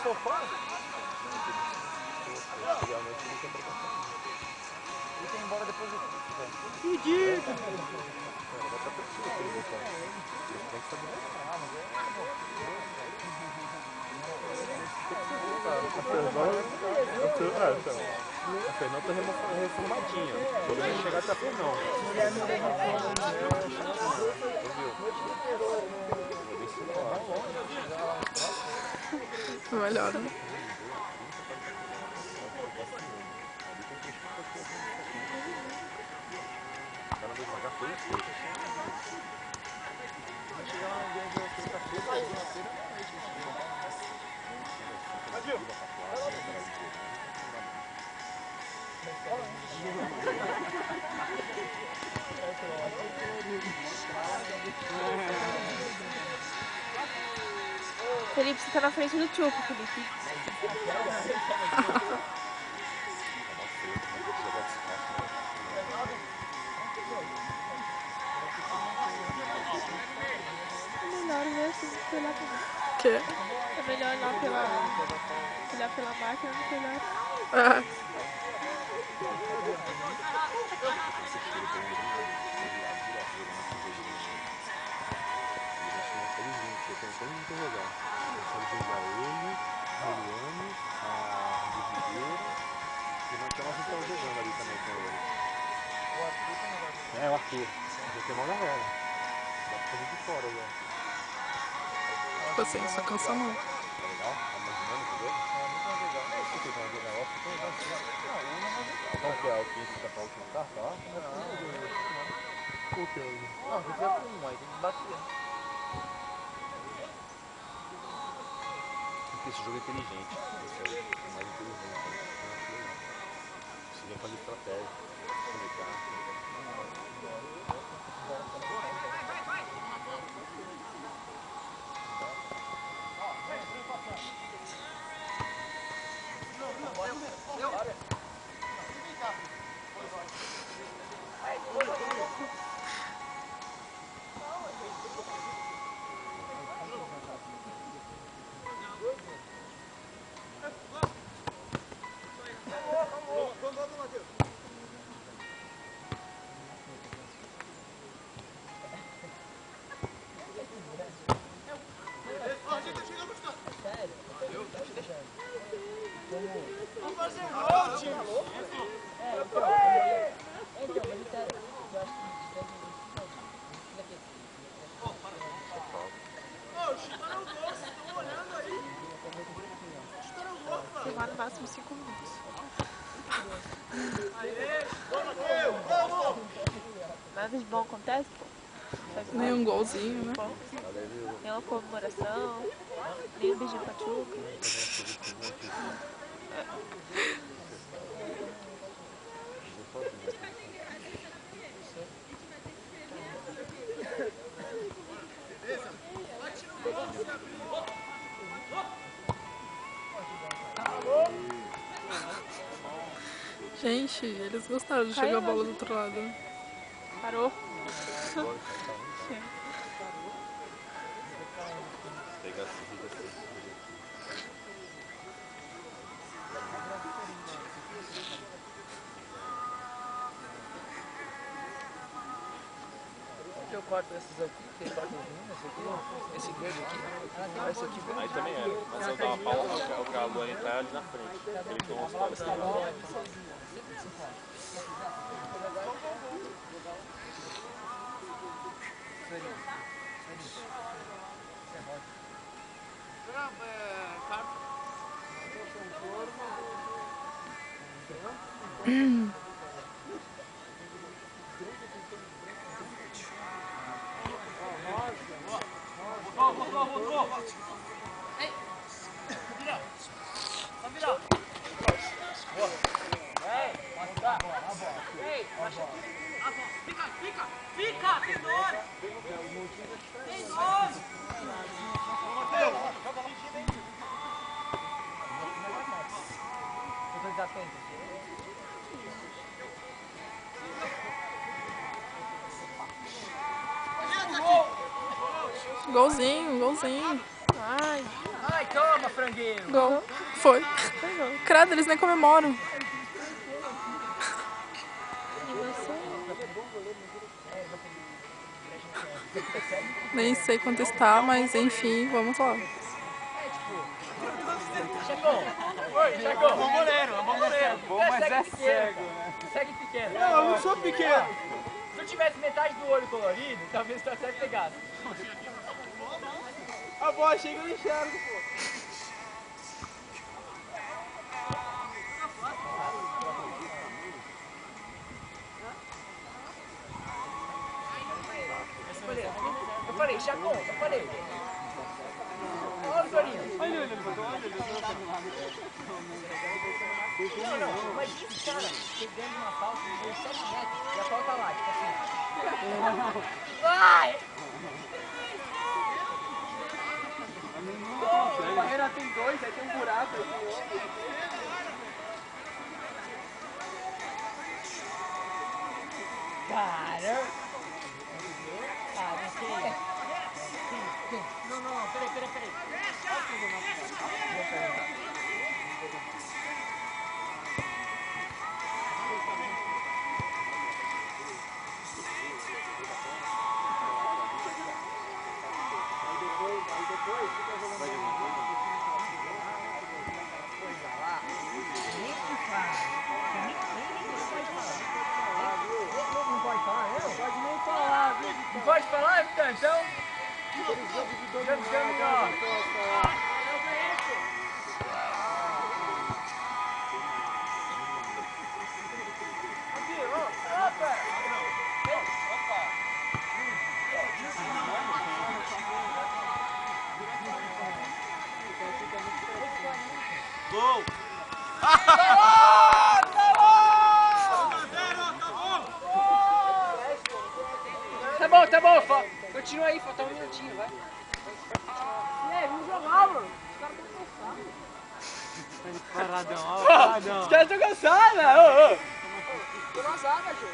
sofá? Ele tem embora depois do culto, velho. Ridículo! A Fernanda tá reformadinha. O problema é chegar até a Fernanda. Melhor, né? Chegar lá no dia sexta-feira, segunda-feira, Felipe, você tá na frente do truco, Felipe. É melhor ver assim do que olhar pra mim. Que? É melhor olhar pela máquina do que olhar. Ah. É, o Arthur. Já tem mão na galera. Dá pra fazer de fora agora. Tipo assim, só cansa a mão. Tá legal? A dinâmica dele? É muito mais legal. Por que tem uma dinâmica? Eu acho que tem mais dinâmica. Qual que é o que fica pra última carta lá? Qual que é o... Não, fica com um, aí tem que bater. Porque esse jogo é inteligente. Esse aí é mais inteligente. Eu acho legal. Você vem fazer estratégia. Conectar. Filmar no máximo 5 minutos. Nada de bom acontece, pô. Nem um golzinho, né? Nem uma comemoração, nem um beijinho pachuca. Gente, eles gostaram de jogar a bola do outro lado. Parou. Eu corto esses aqui, tem corta os meninos, esse verde aqui, esse aqui verde. Aí também é, mas eu dava pau ao calor entrar ali na frente. Ele tem uma história assim. Fica, tem dois! Tem dois! Golzinho, golzinho. Ai, Ai, toma, frangueiro. Gol. Foi. Credo, eles nem comemoram. animação. Nem sei contestar, mas enfim, vamos lá. Checão. Oi, Checão. É bom goleiro, é bom goleiro. Bom, mas é cego, né? Segue pequeno. Não, eu não sou pequeno. Se eu tivesse metade do olho colorido, talvez tu até pegasse. A bola chega e eu enxergo, pô. Eu falei, Chacon, eu falei. Olha o Torinho. Olha ele, olha. Não, imagina esse cara pegando uma falta de 7 metros e a falta lá, tipo assim. Vai! A barreira tem 2, aí tem um buraco aí tem outro. Cara! Ah, não sei. Não, peraí. Não pode falar, não? Pode nem falar, viu? Não pode falar, então? Jogando, ó. Gol! Tá bom. Continua aí, falta um minutinho, vai. E aí, vamos jogar, mano. Os caras estão cansados. Paradão. Os caras estão cansados, né? Tô na zaga, gente.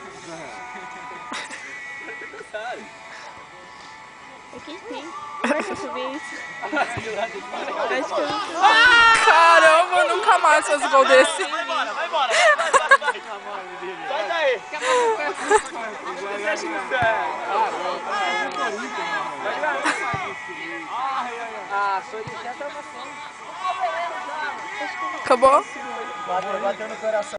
É quem tem. Vai subir isso. Acho que eu não sei. Caramba, nunca mais faz gol desse. Vai embora. Sai daí. Ah, sou de já tá passando. Acabou? Bateu no coração.